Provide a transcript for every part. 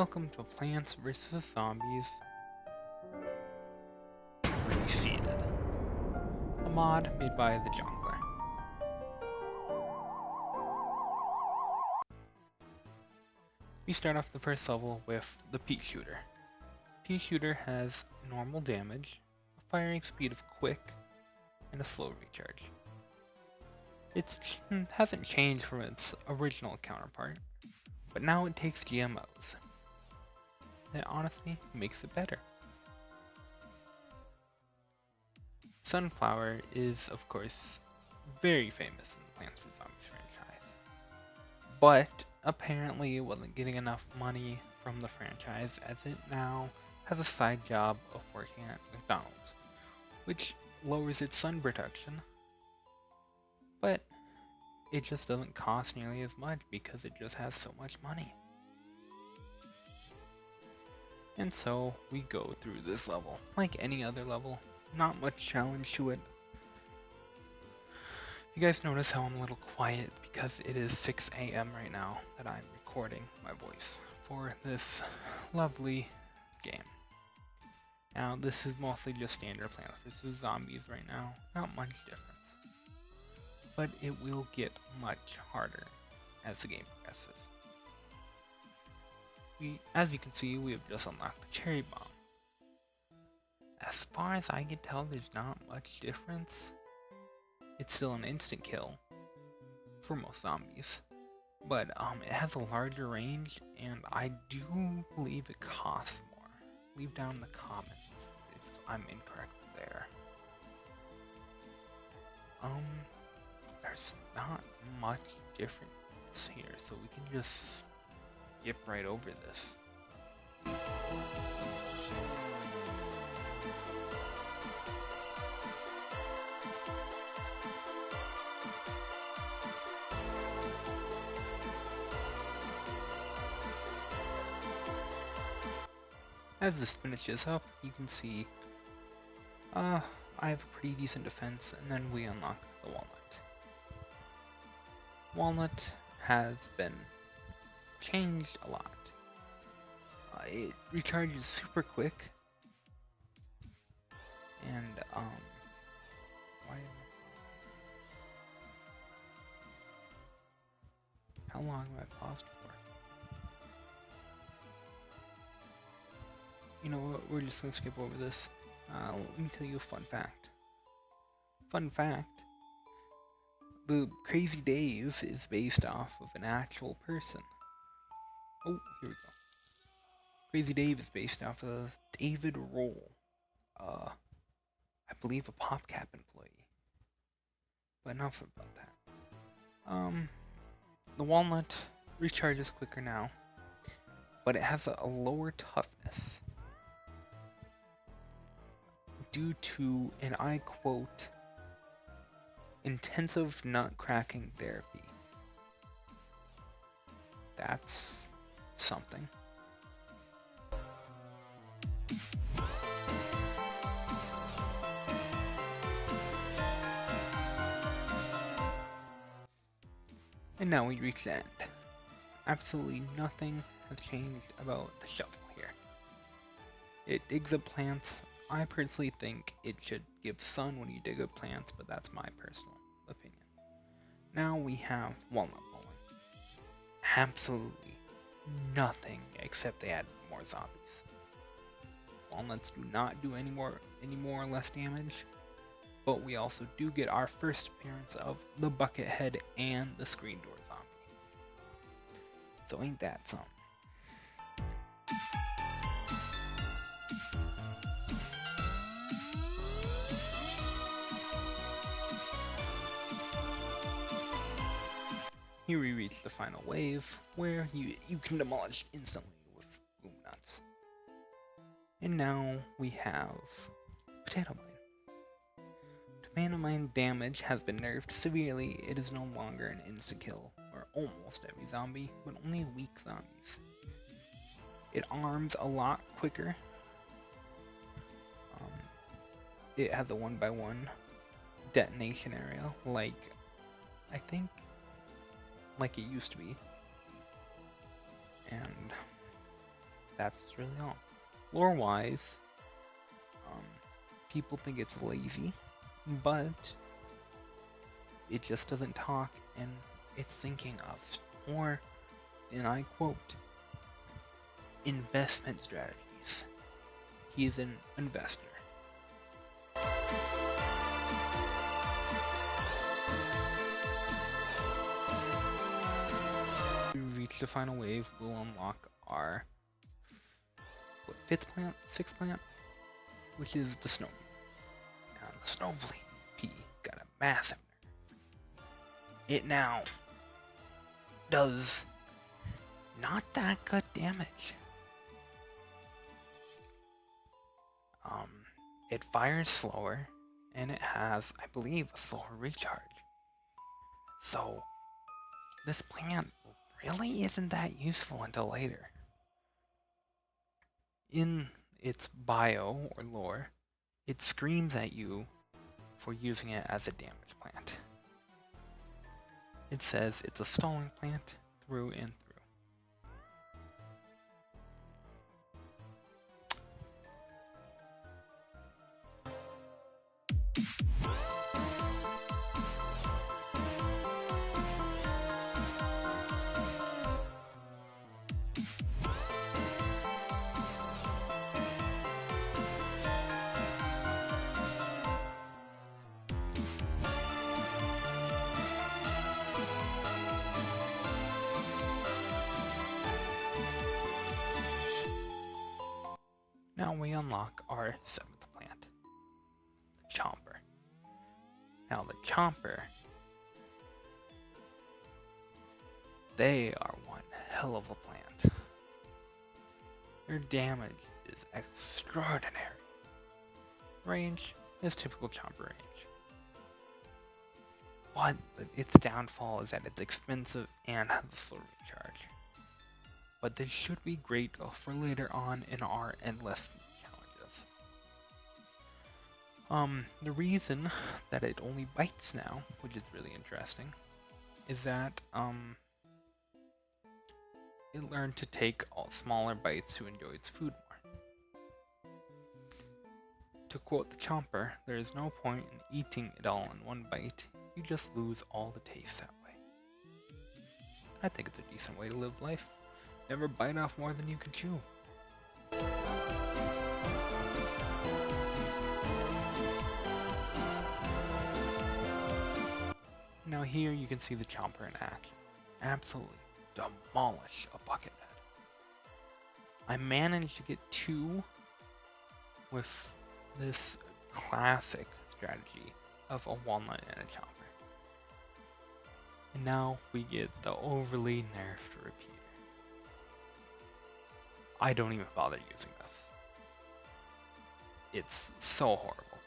Welcome to Plants vs. Zombies Reseeded, a mod made by the Jungler. We start off the first level with the Pea Shooter. Pea Shooter has normal damage, a firing speed of quick, and a slow recharge. It hasn't changed from its original counterpart, but now it takes GMOs. It honestly makes it better. Sunflower is, of course, very famous in the Plants vs. Zombies franchise, but apparently it wasn't getting enough money from the franchise as it now has a side job of working at McDonald's, which lowers its sun protection, but it just doesn't cost nearly as much because it just has so much money. And so we go through this level like any other level. Not much challenge to it. You guys notice how I'm a little quiet because it is 6 a.m. right now that I'm recording my voice for this lovely game. Now this is mostly just standard Plants vs. Zombies right now, not much difference. But it will get much harder as the game progresses. As you can see, we have just unlocked the Cher Bomb. As far as I can tell, there's not much difference. It's still an instant kill for most zombies, but it has a larger range, and I do believe it costs more. Leave down in the comments if I'm incorrect there. There's not much difference here, so we can just skip right over this. As this finishes up, you can see I have a pretty decent defense, and then we unlock the Walnut. Walnut has been changed a lot. It recharges super quick, and how long have I paused for? You know what, we're just gonna skip over this. Let me tell you a fun fact. Fun fact, the Crazy Dave is based off of an actual person. Oh, here we go. Crazy Dave is based off of David Roll, I believe a PopCap employee. But enough about that. The Walnut recharges quicker now, but it has a lower toughness due to, and I quote, intensive nut cracking therapy. That's something. And now we reach the end. Absolutely nothing has changed about the shovel here. It digs up plants. I personally think it should give sun when you dig up plants, but that's my personal opinion. Now we have Walnut Bowling. Absolutely nothing except they add more zombies. Walnuts do not do any more or less damage, but we also do get our first appearance of the Buckethead and the Screen Door Zombie. So ain't that something? Here we reach the final wave, where you can demolish instantly with boom nuts. And now we have Potato Mine. Tomato Mine damage has been nerfed severely. It is no longer an insta-kill for almost every zombie, but only weak zombies. It arms a lot quicker. It has a 1x1 detonation area, like it used to be. And that's really all. Lore-wise, people think it's lazy, but it just doesn't talk, and it's thinking of more, and I quote, investment strategies. He is an investor. To reach the final wave, we'll unlock our sixth plant, which is the snow bee. Now the snow bee got a massive nerve. It now does not that good damage. It fires slower, and it has, I believe, a slower recharge. So this plant really isn't that useful until later. In its bio or lore, it screams at you for using it as a damage plant. It says it's a stalling plant through and through. Now we unlock our seventh plant, the Chomper. Now the Chomper, they are one hell of a plant. Their damage is extraordinary. Range is typical Chomper range. But its downfall is that it's expensive and has a slow recharge. But this should be great for later on in our endless challenges. The reason that it only bites now, which is really interesting, is that it learned to take all smaller bites to enjoy its food more. To quote the Chomper, there is no point in eating it all in one bite, you just lose all the taste that way. I think it's a decent way to live life. Never bite off more than you can chew. Now here you can see the Chomper in action. Absolutely demolish a bucket head. I managed to get 2 with this classic strategy of a Walnut and a Chomper. And now we get the overly nerfed repeater. I don't even bother using this. It's so horrible.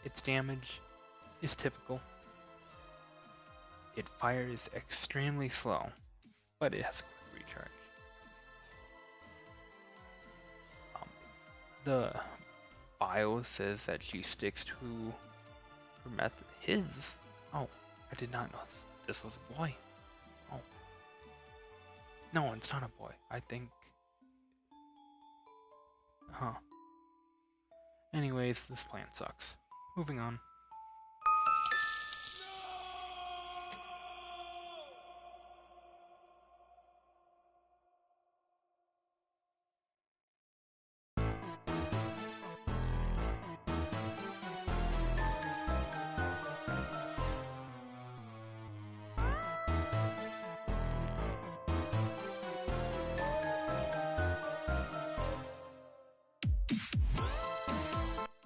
Its damage is typical. It fires extremely slow, but it has a quick recharge. The bio says that she sticks to her method. His? Oh, I did not know this was a boy. Oh. No, it's not a boy. I think... Huh. Anyways, this plant sucks. Moving on.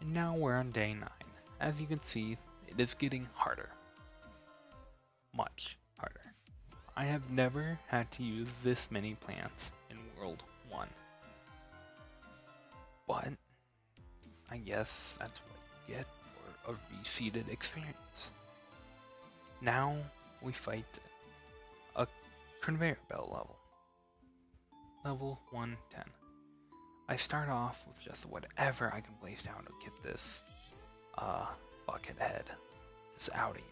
And now we're on day 9. As you can see, it is getting harder. Much harder. I have never had to use this many plants in World 1. But I guess that's what you get for a reseeded experience. Now we fight a Conveyor Bell level. Level 110. I start off with just whatever I can place down to get this bucket head just out of here.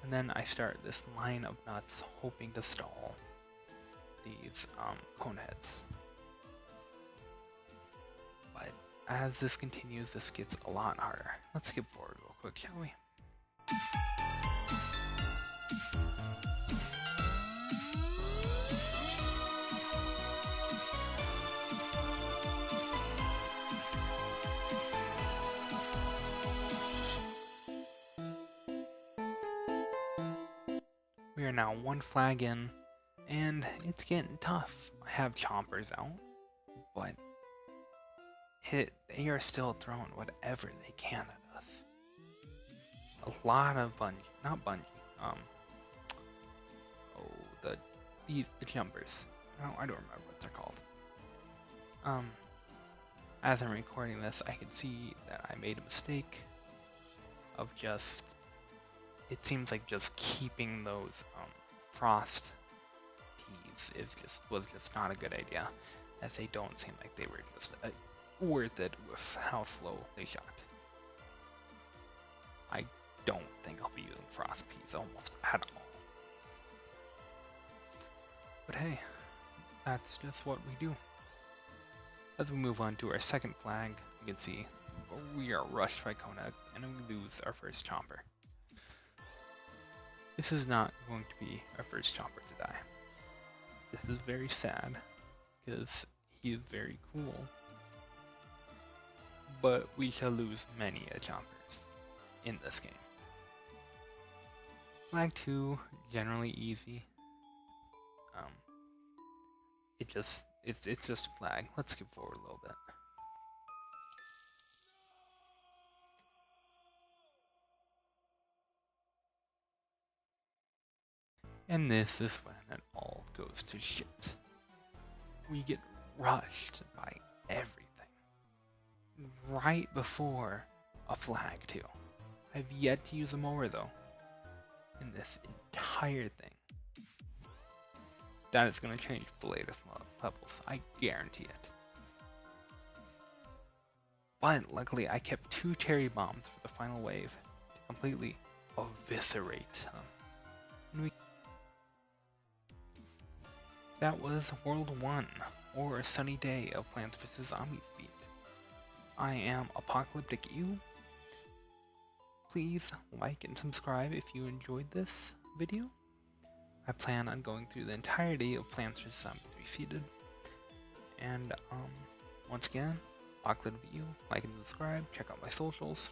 And then I start this line of nuts hoping to stall these cone heads. But as this continues, this gets a lot harder. Let's skip forward real quick, shall we? We are now one flag in, and it's getting tough. I have Chompers out, but they are still throwing whatever they can at us. A lot of the jumpers. I don't remember what they're called. As I'm recording this, I can see that I made a mistake of it seems like just keeping those frost peas was just not a good idea, as they don't seem like they were just worth it with how slow they shot. I don't think I'll be using frost peas almost at all. But hey, that's just what we do. As we move on to our second flag, you can see we are rushed by Kona and we lose our first Chomper. This is not going to be our first Chomper to die. This is very sad, because he is very cool, but we shall lose many Chompers in this game. Flag 2, generally easy. It's just flag. Let's skip forward a little bit. And this is when it all goes to shit. We get rushed by everything. Right before a flag too. I've yet to use a mower though. In this entire thing. That is going to change with the latest levels. I guarantee it. But luckily I kept 2 cherry bombs for the final wave to completely eviscerate them. That was World 1, or a sunny day of Plants vs. Zombies beat. I am Apocalyptic You. Please like and subscribe if you enjoyed this video. I plan on going through the entirety of Plants vs. Zombies Reseeded. And once again, Apocalyptic You, like and subscribe, check out my socials.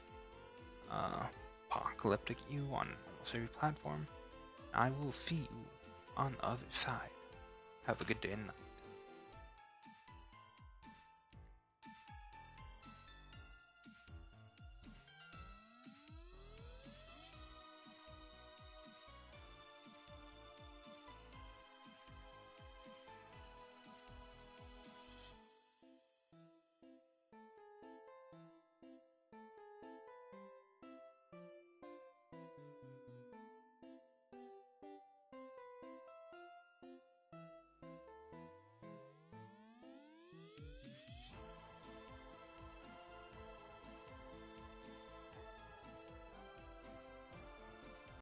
Apocalyptic You on almost every platform. I will see you on the other side. Have a good day and night.